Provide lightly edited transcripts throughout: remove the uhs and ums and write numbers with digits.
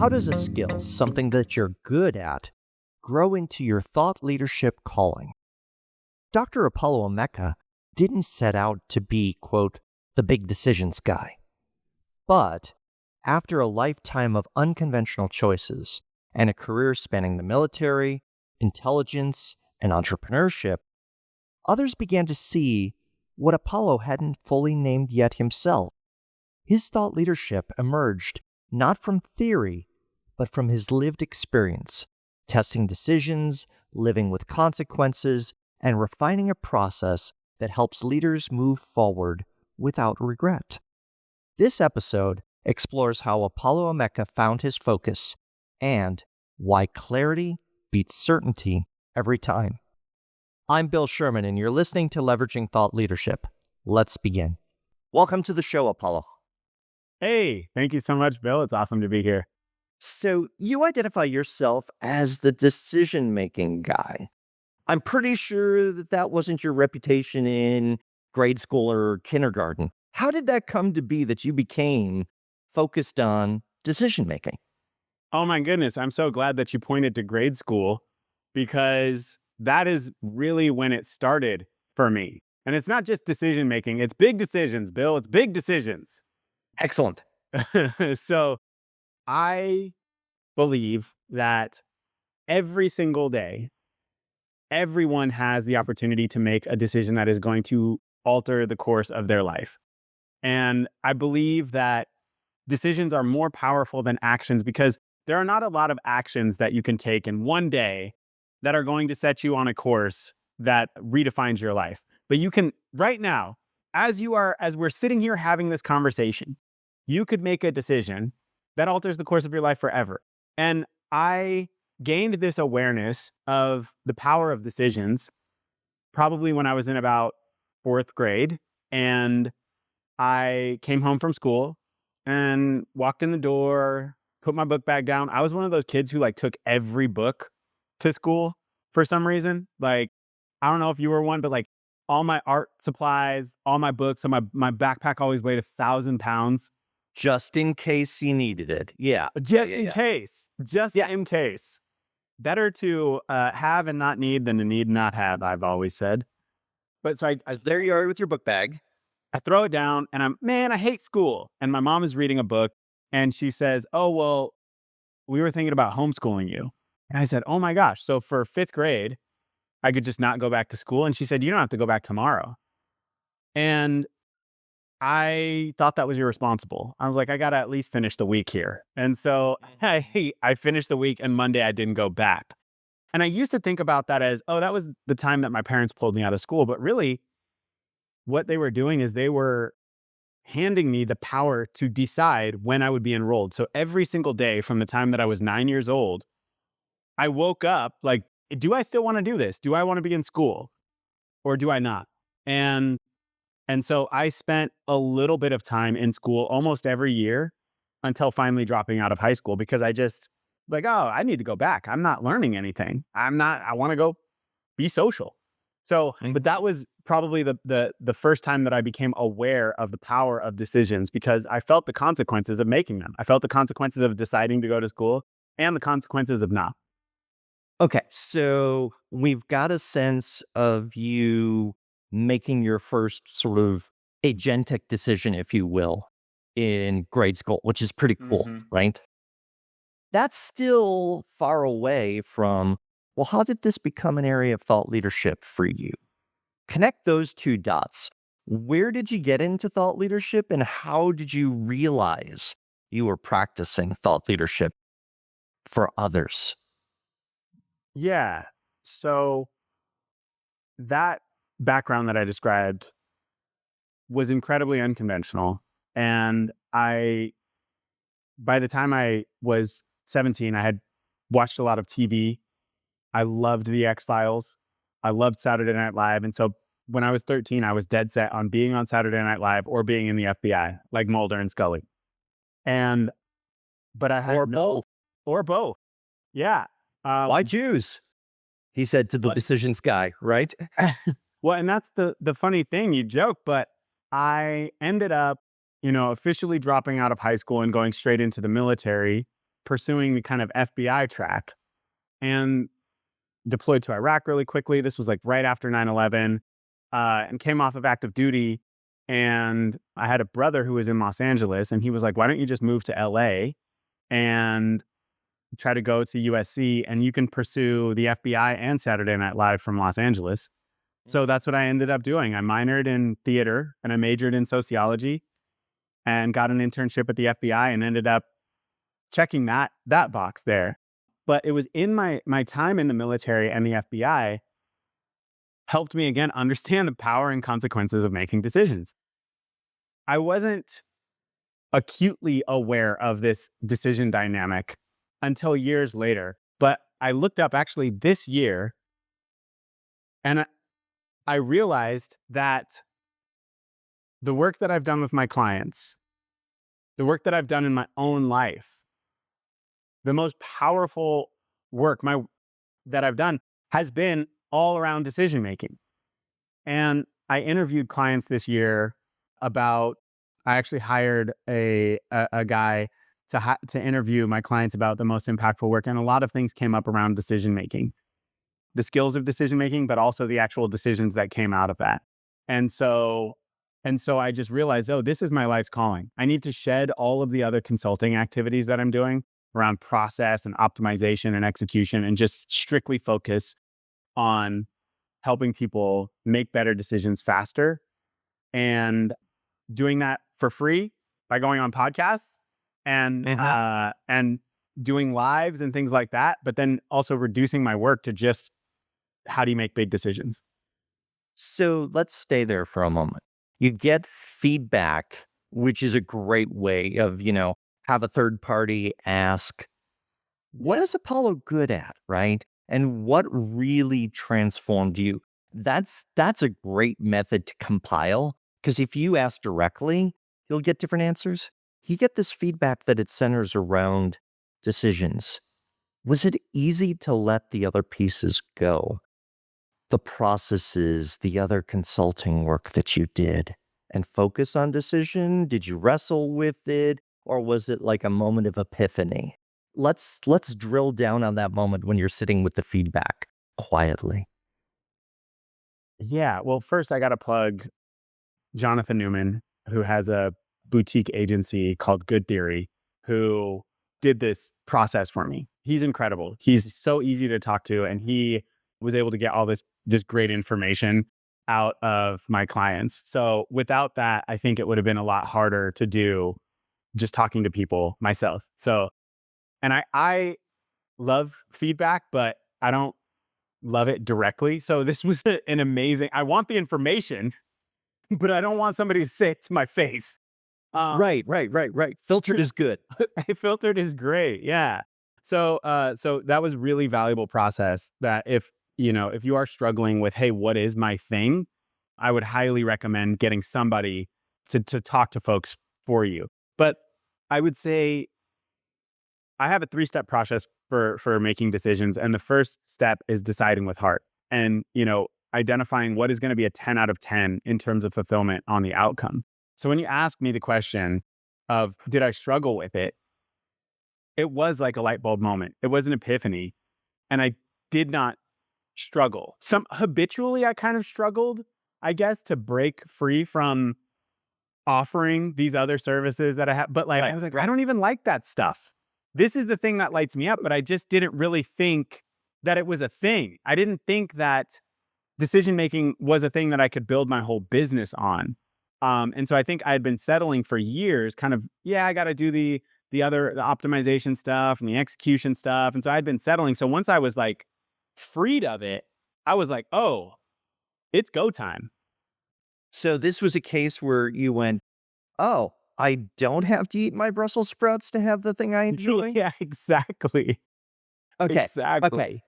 How does a skill, something that you're good at, grow into your thought leadership calling? Dr. Apollo Emeka didn't set out to be, quote, the big decisions guy. But after a lifetime of unconventional choices and a career spanning the military, intelligence, and entrepreneurship, others began to see what Apollo hadn't fully named yet himself. His thought leadership emerged not from theory, but from his lived experience, testing decisions, living with consequences, and refining a process that helps leaders move forward without regret. This episode explores how Apollo Emeka found his focus and why clarity beats certainty every time. I'm Bill Sherman, and you're listening to Leveraging Thought Leadership. Let's begin. Welcome to the show, Apollo. Hey, thank you so much, Bill. It's awesome to be here. So you identify yourself as the decision-making guy. I'm pretty sure that wasn't your reputation in grade school or kindergarten. How did that come to be that you became focused on decision-making? Oh my goodness, I'm so glad that you pointed to grade school because that is really when it started for me. And it's not just decision making, it's big decisions, Bill. It's big decisions. Excellent. So I believe that every single day, everyone has the opportunity to make a decision that is going to alter the course of their life. And I believe that decisions are more powerful than actions because there are not a lot of actions that you can take in one day that are going to set you on a course that redefines your life. But you can, right now, as we're sitting here having this conversation, you could make a decision that alters the course of your life forever. And I gained this awareness of the power of decisions probably when I was in about 4th grade. And I came home from school and walked in the door, put my book bag down. I was one of those kids who took every book to school for some reason. I don't know if you were one, but all my art supplies, all my books, so my backpack always weighed 1,000 pounds. Just in case you needed it. Yeah. In case. In case. Better to have and not need than to need and not have, I've always said. But so There you are with your book bag. I throw it down and I hate school. And my mom is reading a book and she says, oh, well, we were thinking about homeschooling you. And I said, oh my gosh. So for 5th grade, I could just not go back to school. And she said, you don't have to go back tomorrow. And I thought that was irresponsible. I was like, I got to at least finish the week here. And so I finished the week and Monday I didn't go back. And I used to think about that as, oh, that was the time that my parents pulled me out of school. But really, what they were doing is they were handing me the power to decide when I would be enrolled. So every single day from the time that I was 9 years old, I woke up do I still want to do this? Do I want to be in school or do I not? And so I spent a little bit of time in school almost every year until finally dropping out of high school because I just I need to go back. I'm not learning anything. I want to go be social. So, but that was probably the first time that I became aware of the power of decisions because I felt the consequences of making them. I felt the consequences of deciding to go to school and the consequences of not. Okay, so we've got a sense of you making your first sort of agentic decision, if you will, in grade school, which is pretty cool, right? That's still far away from, well, how did this become an area of thought leadership for you? Connect those two dots. Where did you get into thought leadership and how did you realize you were practicing thought leadership for others? Yeah. So that background that I described was incredibly unconventional. And by the time I was 17, I had watched a lot of TV. I loved the X-Files. I loved Saturday Night Live. And so when I was 13, I was dead set on being on Saturday Night Live or being in the FBI, like Mulder and Scully. But I had both. Or both. Yeah. Why choose? He said to the decisions guy, right? Well, and that's the funny thing. You joke, but I ended up, officially dropping out of high school and going straight into the military pursuing the kind of FBI track and deployed to Iraq really quickly. This was like right after 9/11, and came off of active duty. And I had a brother who was in Los Angeles, and he was like, why don't you just move to LA and try to go to USC, and you can pursue the FBI and Saturday Night Live from Los Angeles. So that's what I ended up doing. I minored in theater and I majored in sociology and got an internship at the FBI and ended up checking that box there. But it was in my time in the military and the FBI helped me again understand the power and consequences of making decisions. I wasn't acutely aware of this decision dynamic until years later, but I looked up actually this year and I realized that the work that I've done with my clients, the work that I've done in my own life, the most powerful work that I've done has been all around decision making. And I interviewed clients this year about, I actually hired a guy to interview my clients about the most impactful work. And a lot of things came up around decision making, the skills of decision making, but also the actual decisions that came out of that. And so I just realized, oh, this is my life's calling. I need to shed all of the other consulting activities that I'm doing around process and optimization and execution and just strictly focus on helping people make better decisions faster and doing that for free by going on podcasts and and doing lives and things like that, but then also reducing my work to just how do you make big decisions? So let's stay there for a moment. You get feedback, which is a great way of, have a third party ask, what is Apollo good at, right? And what really transformed you? That's a great method to compile because if you ask directly, you'll get different answers. You get this feedback that it centers around decisions. Was it easy to let the other pieces go? The processes, the other consulting work that you did, and focus on decision? Did you wrestle with it, or was it like a moment of epiphany? Let's drill down on that moment when you're sitting with the feedback quietly. Yeah. Well, first I got to plug Jonathan Newman, who has a boutique agency called Good Theory, who did this process for me. He's incredible. He's so easy to talk to, and he was able to get all this great information out of my clients. So without that, I think it would have been a lot harder to do just talking to people myself. So, and I love feedback, but I don't love it directly. So this was an amazing, I want the information, but I don't want somebody to say it to my face. Right. Filtered is good. Filtered is great. Yeah. So that was really valuable process that if you are struggling with, hey, what is my thing? I would highly recommend getting somebody to talk to folks for you. But I would say I have a 3-step process for making decisions. And the first step is deciding with heart and, identifying what is going to be a 10 out of 10 in terms of fulfillment on the outcome. So when you ask me the question of, did I struggle with it? It was like a light bulb moment. It was an epiphany. And I did not struggle. Habitually, I kind of struggled, I guess, to break free from offering these other services that I have. But I was like, I don't even like that stuff. This is the thing that lights me up. But I just didn't really think that it was a thing. I didn't think that decision making was a thing that I could build my whole business on. And so I think I had been settling for years, kind of, I got to do the optimization stuff and the execution stuff. And so I'd been settling. So once I was like freed of it, I was like, oh, it's go time. So this was a case where you went, oh, I don't have to eat my Brussels sprouts to have the thing I enjoy? Yeah, exactly. Okay. Exactly. Okay.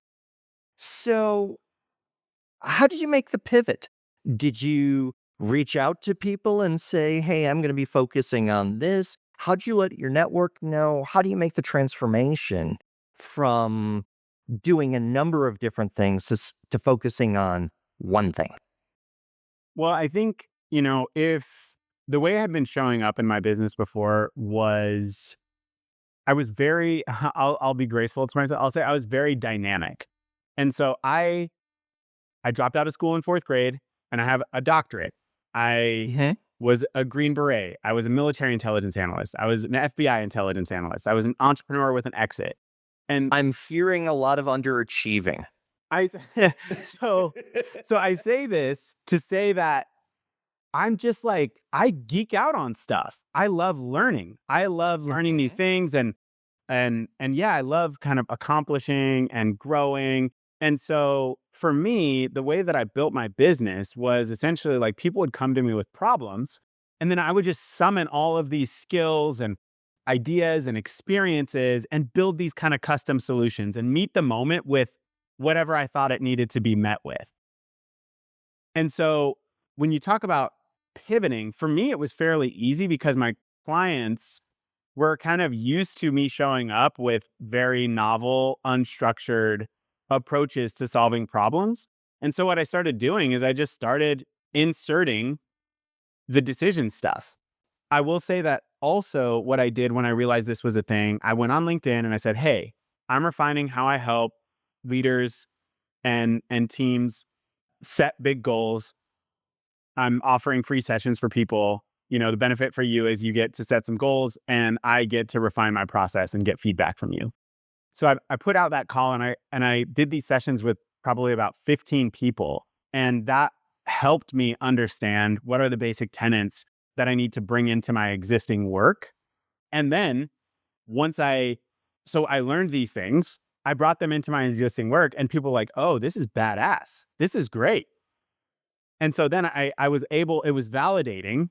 So how did you make the pivot? Did you reach out to people and say, hey, I'm going to be focusing on this? How'd you let your network know? How do you make the transformation from doing a number of different things to focusing on one thing? Well, I think, if the way I had been showing up in my business before was I was very, I'll be graceful to myself. I'll say I was very dynamic. And so I dropped out of school in fourth grade and I have a doctorate. I Mhm. was a Green Beret. I was a military intelligence analyst. I was an FBI intelligence analyst. I was an entrepreneur with an exit. And I'm hearing a lot of underachieving. I, so, so I say this to say that I'm just like, I geek out on stuff. I love learning. I love learning new Mhm. things and yeah, I love kind of accomplishing and growing. And so for me, the way that I built my business was essentially like people would come to me with problems and then I would just summon all of these skills and ideas and experiences and build these kind of custom solutions and meet the moment with whatever I thought it needed to be met with. And so when you talk about pivoting, for me, it was fairly easy because my clients were kind of used to me showing up with very novel, unstructured approaches to solving problems. And so what I started doing is I just started inserting the decision stuff. I will say that also what I did when I realized this was a thing, I went on LinkedIn and I said, "Hey, I'm refining how I help leaders and teams set big goals. I'm offering free sessions for people. You know, the benefit for you is you get to set some goals and I get to refine my process and get feedback from you." So I put out that call and I did these sessions with probably about 15 people. And that helped me understand what are the basic tenets that I need to bring into my existing work. And then once I learned these things, I brought them into my existing work and people were like, "Oh, this is badass. This is great." And so then I was able, it was validating.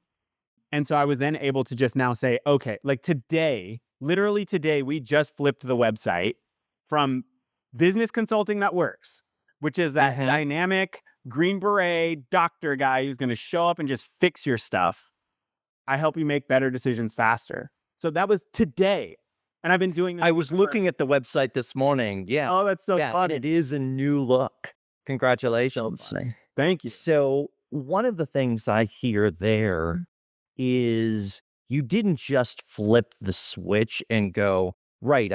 And so I was then able to just now say, okay, like today, literally today, we just flipped the website from business consulting that works, which is that Mhm. dynamic Green Beret doctor guy who's going to show up and just fix your stuff. I help you make better decisions faster. So that was today. And I've been doing this I was for, looking at the website this morning. Yeah. oh, that's so Yeah, and funny. it is a new look. So Congratulations. funny. Thank you. So, one of the things I hear there is you didn't just flip the switch and go, right,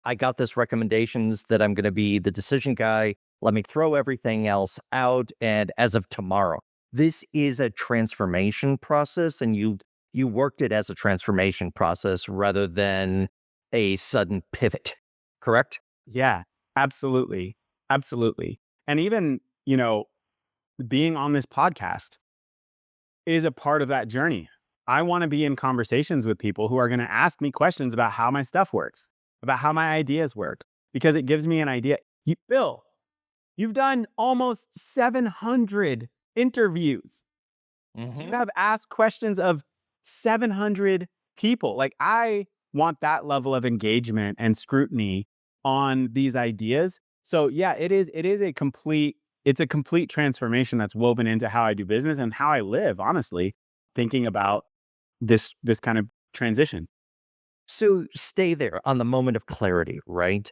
I got this recommendations that I'm going to be the decision guy. Let me throw everything else out. And as of tomorrow, this is a transformation process. And you worked it as a transformation process rather than a sudden pivot, correct? Yeah, absolutely. Absolutely. And even, you know, being on this podcast is a part of that journey. I want to be in conversations with people who are going to ask me questions about how my stuff works, about how my ideas work, because it gives me an idea. Bill, you've done almost 700 interviews. You Hmm. have asked questions of 700 people. Like, I want that level of engagement and scrutiny on these ideas. So yeah, it is it's a complete transformation that's woven into how I do business and how I live, honestly, thinking about this kind of transition. So stay there on the moment of clarity, right?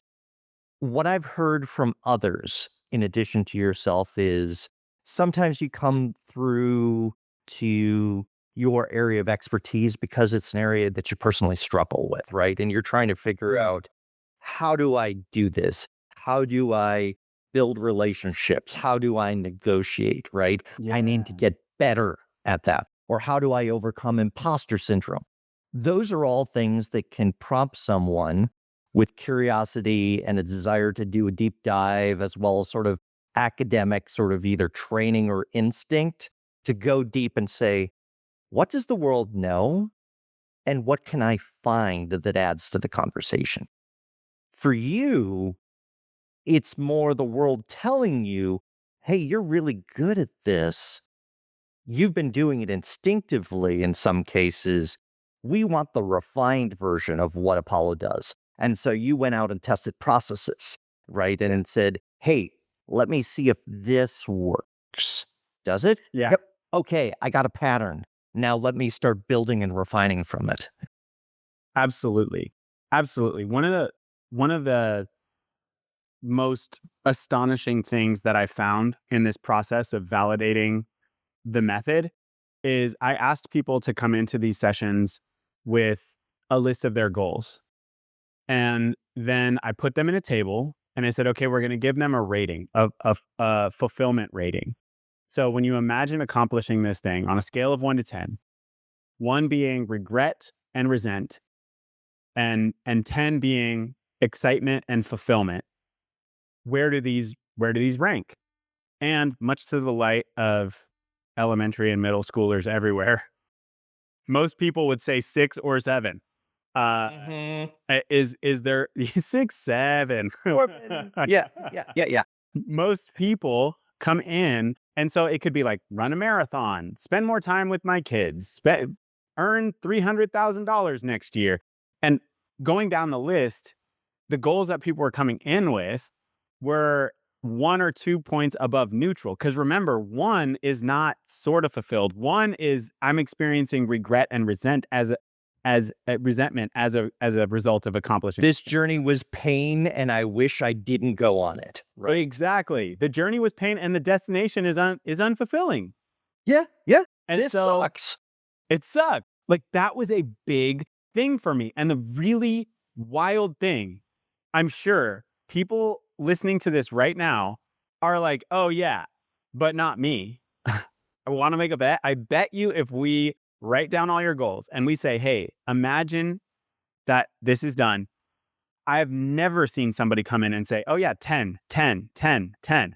What I've heard from others, in addition to yourself, is sometimes you come through to your area of expertise because it's an area that you personally struggle with, right? And you're trying to figure Mm. out, how do I do this? How do I build relationships? How do I negotiate, right? I need to Yeah. get better at that. Or how do I overcome imposter syndrome? Those are all things that can prompt someone with curiosity and a desire to do a deep dive, as well as sort of academic, sort of either training or instinct, to go deep and say, what does the world know? And what can I find that adds to the conversation? For you, it's more the world telling you, hey, you're really good at this. You've been doing it instinctively in some cases. We want the refined version of what Apollo does. And so you went out and tested processes, right? And then said, hey, let me see if this works. Does it? Yeah, Yep. Okay, I got a pattern. Now let me start building and refining from it. absolutely. Absolutely. One of the most astonishing things that I found in this process of validating the method is I asked people to come into these sessions with a list of their goals. And then I put them in a table and I said, okay, we're going to give them a rating, a fulfillment rating. So when you imagine accomplishing this thing on a scale of 1 to 10, 1 being regret and resent, and 10 being excitement and fulfillment, where do these rank? And much to the light of elementary and middle schoolers everywhere, most people would say 6 or 7. Mhm. Is there 6, 7? Yeah. Most people come in, and so it could be like run a marathon, spend more time with my kids, earn $300,000 next year, and going down the list, the goals that people were coming in with were 1 or 2 points above neutral. Because remember, 1 is not sort of fulfilled. 1 is I'm experiencing regret and resentment as a result of accomplishing. This journey was pain, and I wish I didn't go on it. Right. Exactly. The journey was pain, and the destination is unfulfilling. Yeah. And This so sucks. it sucked. Like that was a big thing for me. And the really wild thing, I'm sure people listening to this right now are like, oh yeah, but not me. I want to make a bet. I bet you if we write down all your goals and we say, hey, imagine that this is done. I've never seen somebody come in and say, oh yeah, 10, 10, 10, 10.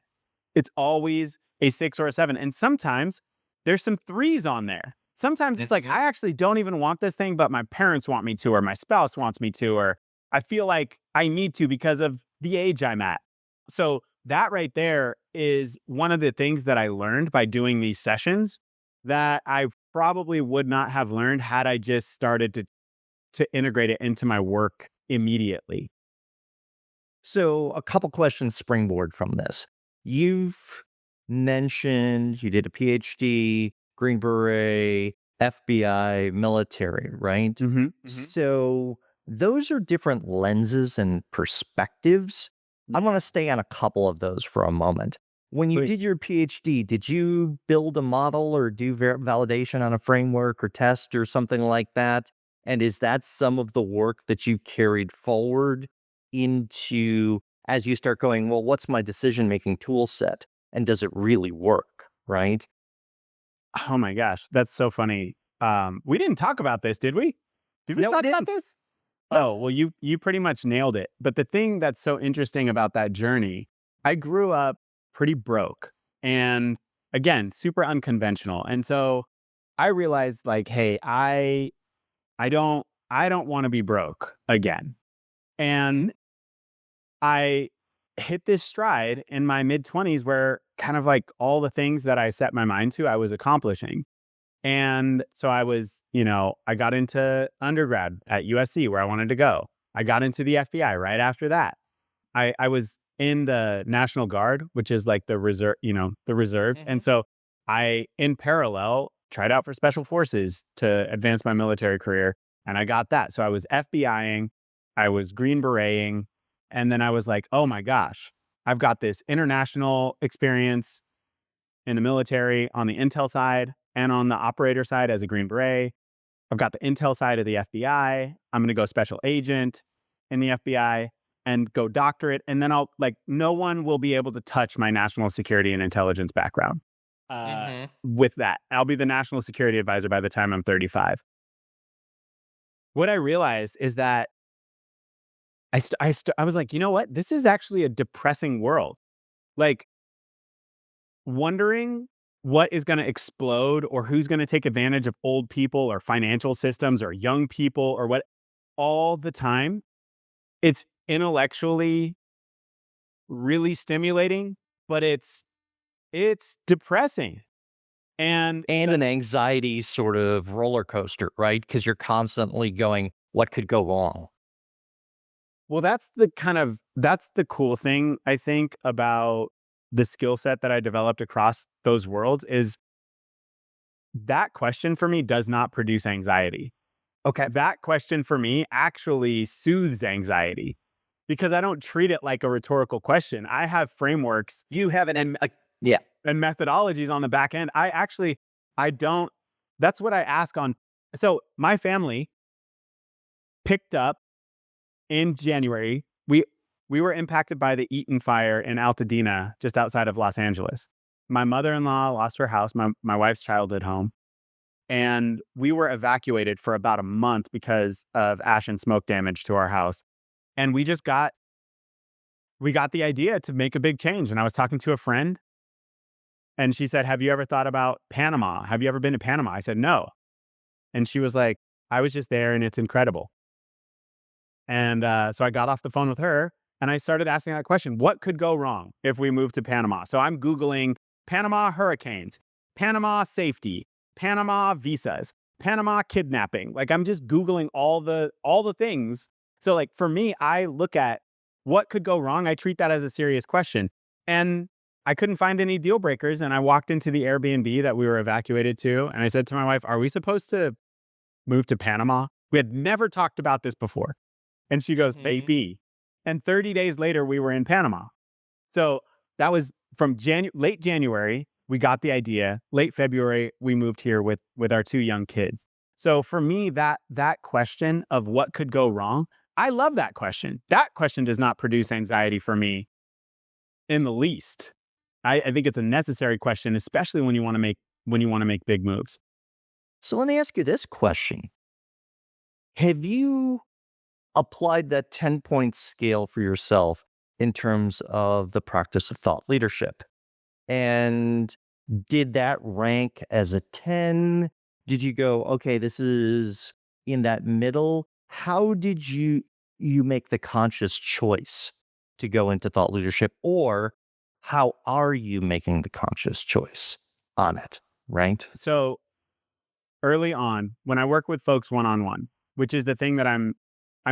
It's always a 6 or a 7. And sometimes there's some 3s on there. Sometimes it's like, I actually don't even want this thing, but my parents want me to, or my spouse wants me to, or I feel like I need to because of the age I'm at. So that right there is one of the things that I learned by doing these sessions that I probably would not have learned had I just started to integrate it into my work immediately. So, a couple questions springboard from this. You've mentioned you did a PhD, Green Beret, FBI, military, right? So, those are different lenses and perspectives. I want to stay on a couple of those for a moment. When you Please. did your PhD, did you build a model or do validation on a framework or test or something like that? And is that some of the work that you carried forward into as you start going, well, what's my decision making tool set? And does it really work? Right? Oh my gosh, that's so funny. We didn't talk about this, did we? Did we No, we talk about didn't. this? Oh, well, you pretty much nailed it. But the thing that's so interesting about that journey, I grew up pretty broke and again, super unconventional. And so I realized like, hey, I don't want to be broke again. And I hit this stride in my mid 20s where kind of like all the things that I set my mind to, I was accomplishing. And so I got into undergrad at USC where I wanted to go. I got into the FBI right after that. I was in the National Guard, which is like the reserve, the reserves. And so in parallel, tried out for special forces to advance my military career. And I got that. So I was FBIing, I was Green Bereting. And then I was like, oh my gosh, I've got this international experience in the military on the intel side and on the operator side as a Green Beret. I've got the intel side of the FBI. I'm going to go special agent in the FBI and go doctorate. And then no one will be able to touch my national security and intelligence background with that. I'll be the national security advisor by the time I'm 35. What I realized is that I was like, you know what? This is actually a depressing world. Like, wondering what is going to explode or who's going to take advantage of old people or financial systems or young people or what all the time. It's intellectually really stimulating, but it's depressing. And An anxiety sort of roller coaster, right? Because you're constantly going, what could go wrong? well, that's the cool thing I think about the skill set that I developed across those worlds is that question for me does not produce anxiety. Okay. That question for me actually soothes anxiety because I don't treat it like a rhetorical question. I have frameworks You have yeah. and methodologies on the back end. I don't, that's what I ask on. So my family picked up in January, we were impacted by the Eaton fire in Altadena, just outside of Los Angeles. My mother-in-law lost her house, my wife's childhood home, and we were evacuated for about a month because of ash and smoke damage to our house. And we got the idea to make a big change. And I was talking to a friend, and she said, "Have you ever thought about Panama? Have you ever been to Panama?" I said, "No." And she was like, "I was just there and it's incredible." And so I got off the phone with her and I started asking that question: what could go wrong if we moved to Panama? So I'm Googling Panama hurricanes, Panama safety, Panama visas, Panama kidnapping. Like, I'm just Googling all the things. So like, for me, I look at what could go wrong. I treat that as a serious question. And I couldn't find any deal breakers. And I walked into the Airbnb that we were evacuated to. And I said to my wife, "Are we supposed to move to Panama?" We had never talked about this before. And she goes, "Baby." And 30 days later, we were in Panama. So that was from late January, we got the idea. Late February, we moved here with our two young kids. So for me, that question of what could go wrong, I love that question. That question does not produce anxiety for me in the least. I think it's a necessary question, especially when you want to make big moves. So let me ask you this question. Have you applied that 10-point scale for yourself in terms of the practice of thought leadership? And did that rank as a 10? Did you go, okay, this is in that middle? How did you make the conscious choice to go into thought leadership? Or how are you making the conscious choice on it? Right? So early on, when I work with folks one-on-one, which is the thing that I'm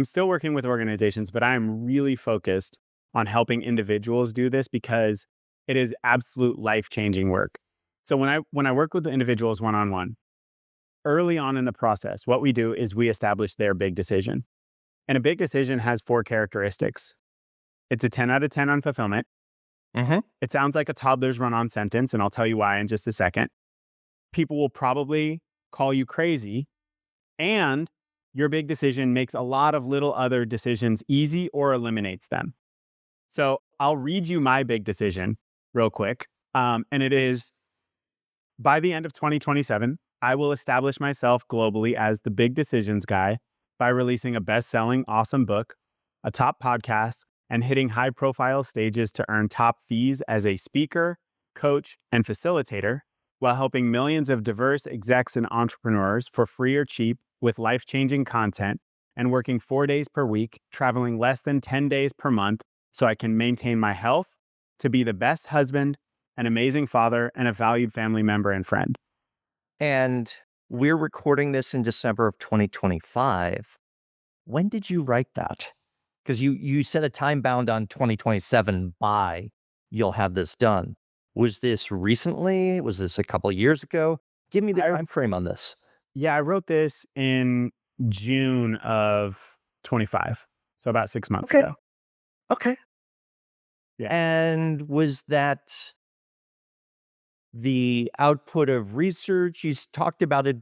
still working with organizations, but I am really focused on helping individuals do this because it is absolute life-changing work. So when I work with the individuals one-on-one, early on in the process, what we do is we establish their big decision. And a big decision has 4 characteristics. It's a 10 out of 10 on fulfillment. It sounds like a toddler's run-on sentence, and I'll tell you why in just a second. People will probably call you crazy, and your big decision makes a lot of little other decisions easy or eliminates them. So I'll read you my big decision real quick. And it is, by the end of 2027, I will establish myself globally as the big decisions guy by releasing a best-selling awesome book, a top podcast, and hitting high-profile stages to earn top fees as a speaker, coach, and facilitator, while helping millions of diverse execs and entrepreneurs for free or cheap with life-changing content, and working 4 days per week, traveling less than 10 days per month so I can maintain my health, to be the best husband, an amazing father, and a valued family member and friend. And we're recording this in December of 2025. When did you write that? Because you set a time bound on 2027 by you'll have this done. Was this recently? Was this a couple years ago? Give me the time frame on this. Yeah, I wrote this in June of 25, so about 6 months ago. Okay. Yeah. And was that the output of research? You talked about it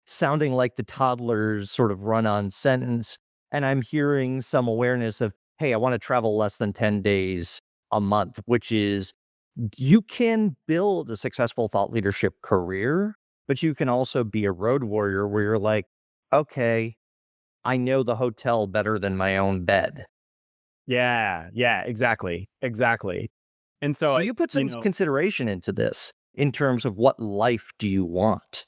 sounding like the toddler's sort of run-on sentence, and I'm hearing some awareness of, hey, I want to travel less than 10 days a month, which is, you can build a successful thought leadership career, but you can also be a road warrior where you're like, okay, I know the hotel better than my own bed. Yeah, exactly. And so, So you put some consideration into this in terms of what life do you want?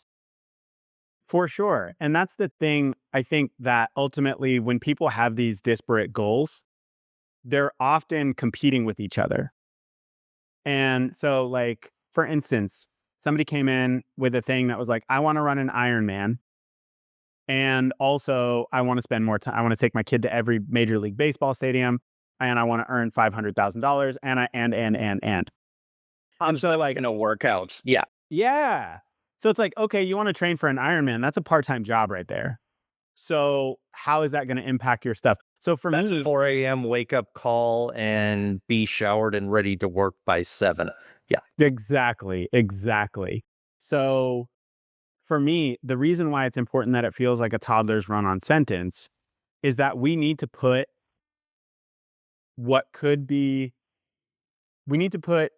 for sure. And that's the thing, I think, that ultimately when people have these disparate goals, they're often competing with each other. And so, like, for instance, somebody came in with a thing that was like, I want to run an Ironman. And also, I want to spend more time. I want to take my kid to every Major League Baseball stadium, and I want to earn $500,000. And I'm so like in a workout. Yeah. yeah. So it's like, okay, you want to train for an Ironman? That's a part-time job right there. So how is that going to impact your stuff? So for That's me, a 4 a.m. wake up call and be showered and ready to work by 7. Yeah. exactly. So for me, the reason why it's important that it feels like a toddler's run-on sentence is that we need to put what could be, we need to put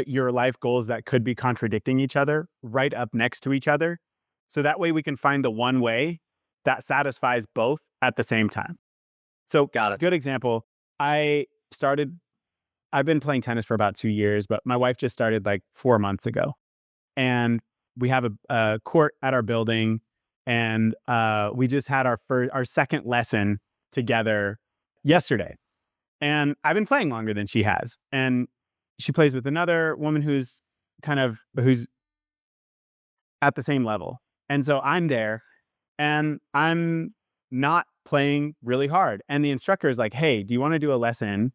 your life goals that could be contradicting each other right up next to each other. So that way we can find the one way that satisfies both at the same time. So, Got it. good example. I started, I've been playing tennis for about 2 years, but my wife just started like 4 months ago. And we have a court at our building. And we just had our second lesson together yesterday. And I've been playing longer than she has. And she plays with another woman who's at the same level. And so I'm there and I'm not playing really hard. And the instructor is like, "Hey, do you want to do a lesson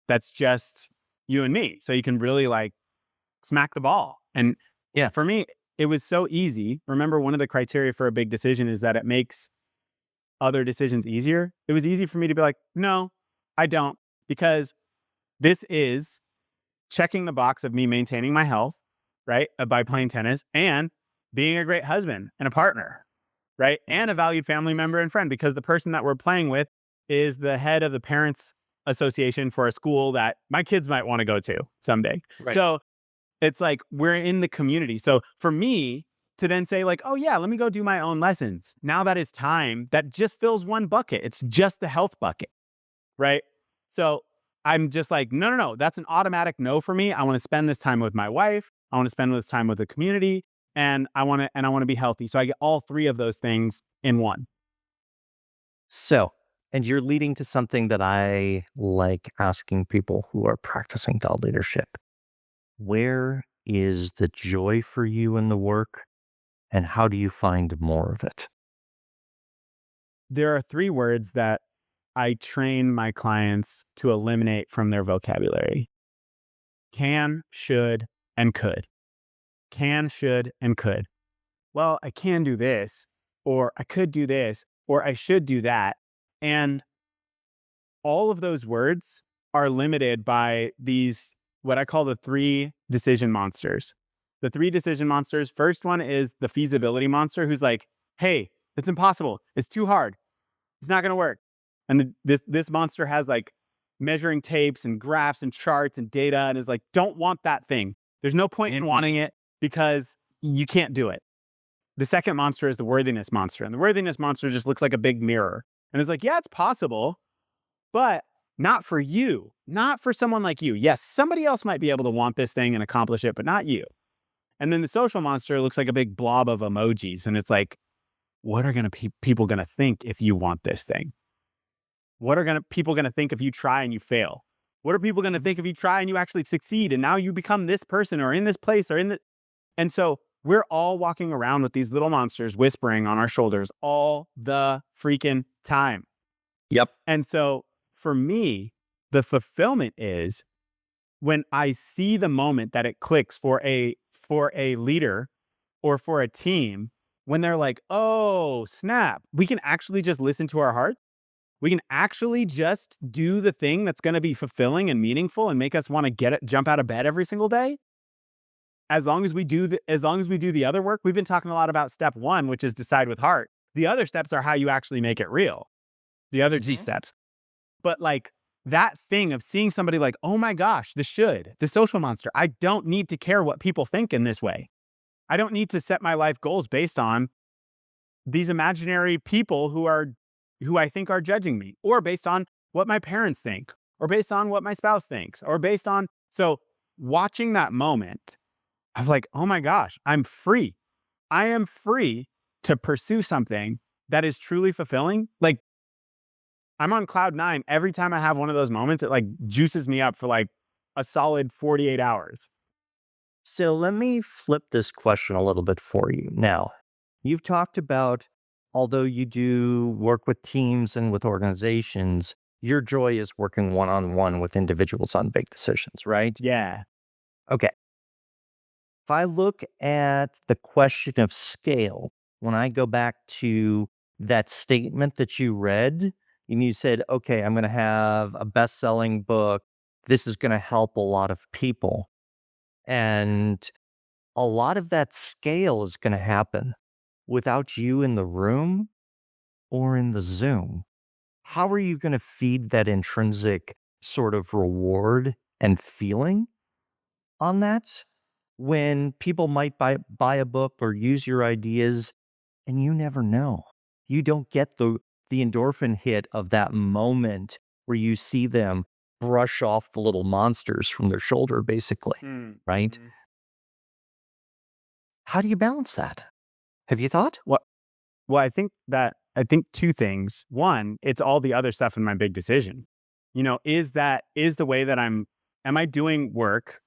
that's just you and me? So you can really like smack the ball." And Yeah. for me, it was so easy. Remember, one of the criteria for a big decision is that it makes other decisions easier. It was easy for me to be like, "No, I don't," because this is checking the box of me maintaining my health, right? By playing tennis and being a great husband and a partner, right? And a valued family member and friend, because the person that we're playing with is the head of the parents association for a school that my kids might want to go to someday. Right. So it's like we're in the community. So for me to then say like, "Oh yeah, let me go do my own lessons." Now that is time that just fills one bucket. It's just the health bucket, right? So I'm just like, no, no, no, that's an automatic no for me. I want to spend this time with my wife. I want to spend this time with the community, and I want to be healthy. So I get all three of those things in one. So, and you're leading to something that I like asking people who are practicing thought leadership. Where is the joy for you in the work, and how do you find more of it? There are three words that I train my clients to eliminate from their vocabulary: can, should, and could. Can, should, and could. Well, I can do this, or I could do this, or I should do that. And all of those words are limited by these, what I call the three decision monsters. The three decision monsters. First one is the feasibility monster, who's like, "Hey, it's impossible. It's too hard. It's not going to work." And this monster has like measuring tapes and graphs and charts and data, and is like, "Don't want that thing. There's no point in wanting it because you can't do it." The second monster is the worthiness monster, and the worthiness monster just looks like a big mirror and is like, "Yeah, it's possible, but not for you, not for someone like you. Yes, somebody else might be able to want this thing and accomplish it, but not you." And then the social monster looks like a big blob of emojis, and it's like, "What are people gonna think if you want this thing? What are people gonna think if you try and you fail? What are people gonna think if you try and you actually succeed and now you become this person or in this place or in the..." And so we're all walking around with these little monsters whispering on our shoulders all the freaking time. Yep. And so for me, the fulfillment is when I see the moment that it clicks for a leader or for a team, when they're like, "Oh, snap. We can actually just listen to our heart. We can actually just do the thing that's going to be fulfilling and meaningful and make us want to jump out of bed every single day." As long as we do the other work. We've been talking a lot about step one, which is decide with heart. The other steps are how you actually make it real. The other G steps. But like that thing of seeing somebody like, "Oh my gosh, the social monster. I don't need to care what people think in this way. I don't need to set my life goals based on these imaginary people who I think are judging me, or based on what my parents think, or based on what my spouse thinks, or based on..." So watching that moment of like, "Oh my gosh, I'm free. I am free to pursue something that is truly fulfilling." Like, I'm on cloud nine every time I have one of those moments. It like juices me up for like a solid 48 hours. So let me flip this question a little bit for you. Now, you've talked about, although you do work with teams and with organizations, your joy is working one on one with individuals on big decisions, right? Yeah. Okay. If I look at the question of scale, when I go back to that statement that you read, and you said, "Okay, I'm going to have a best selling book. This is going to help a lot of people." And a lot of that scale is going to happen without you in the room or in the Zoom. How are you going to feed that intrinsic sort of reward and feeling on that when people might buy a book or use your ideas, and you never know. You don't get the endorphin hit of that moment where you see them brush off the little monsters from their shoulder, basically, right? Mm-hmm. How do you balance that? Have you thought? Well, I think two things. One, it's all the other stuff in my big decision. Is the way that am I doing work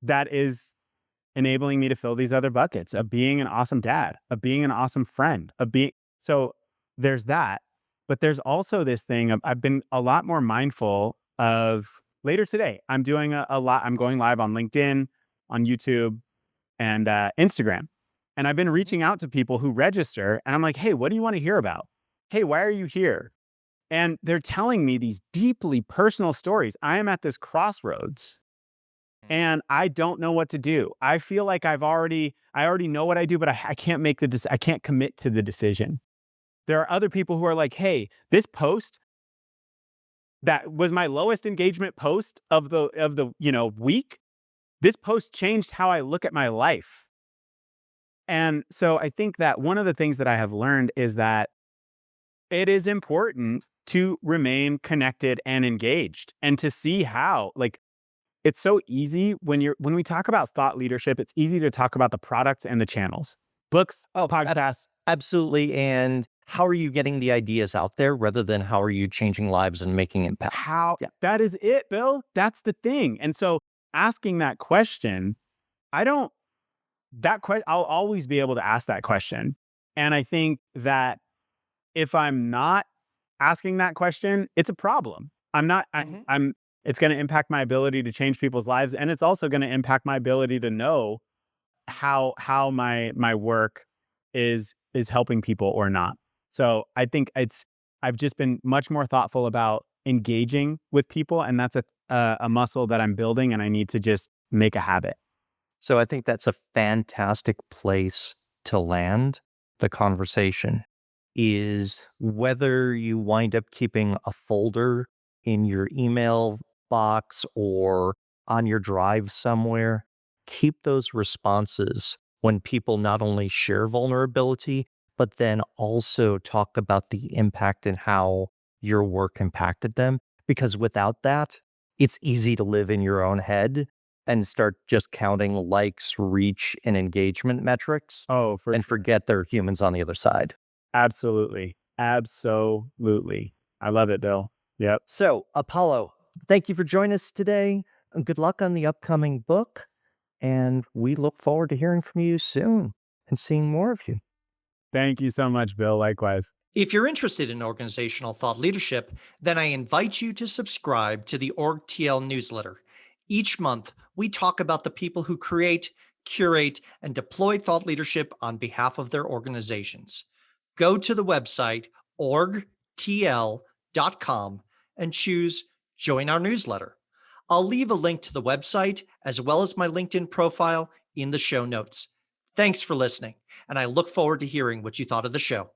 that is enabling me to fill these other buckets of being an awesome dad, of being an awesome friend, so there's that. But there's also this thing of I've been a lot more mindful of later today. I'm doing a lot. I'm going live on LinkedIn, on YouTube, and Instagram. And I've been reaching out to people who register and I'm like, hey, what do you want to hear about? Hey, why are you here? And they're telling me these deeply personal stories. I am at this crossroads and I don't know what to do. I feel like I already know what I do, but I can't I can't commit to the decision. There are other people who are like, hey, this post that was my lowest engagement post of the week. This post changed how I look at my life. And so I think that one of the things that I have learned is that it is important to remain connected and engaged and to see how, like, it's so easy when we talk about thought leadership, it's easy to talk about the products and the channels, books, podcasts. Absolutely. And how are you getting the ideas out there rather than how are you changing lives and making impact? That is it, Bill. That's the thing. And so asking that question, I don't, I'll always be able to ask that question. And I think that if I'm not asking that question, it's a problem. I'm not, it's going to impact my ability to change people's lives. And it's also going to impact my ability to know how my work is helping people or not. So I think I've just been much more thoughtful about engaging with people. And that's a muscle that I'm building and I need to just make a habit. So I think that's a fantastic place to land the conversation is whether you wind up keeping a folder in your email box or on your drive somewhere, keep those responses when people not only share vulnerability, but then also talk about the impact and how your work impacted them. Because without that, it's easy to live in your own head and start just counting likes, reach, and engagement metrics Oh, and forget there are humans on the other side. absolutely. Absolutely. I love it, Bill. Yep. So, Apollo, thank you for joining us today. And good luck on the upcoming book. And we look forward to hearing from you soon and seeing more of you. Thank you so much, Bill. Likewise. If you're interested in organizational thought leadership, then I invite you to subscribe to the OrgTL newsletter. Each month, we talk about the people who create, curate, and deploy thought leadership on behalf of their organizations. Go to the website orgtl.com and choose Join Our Newsletter. I'll leave a link to the website as well as my LinkedIn profile in the show notes. Thanks for listening, and I look forward to hearing what you thought of the show.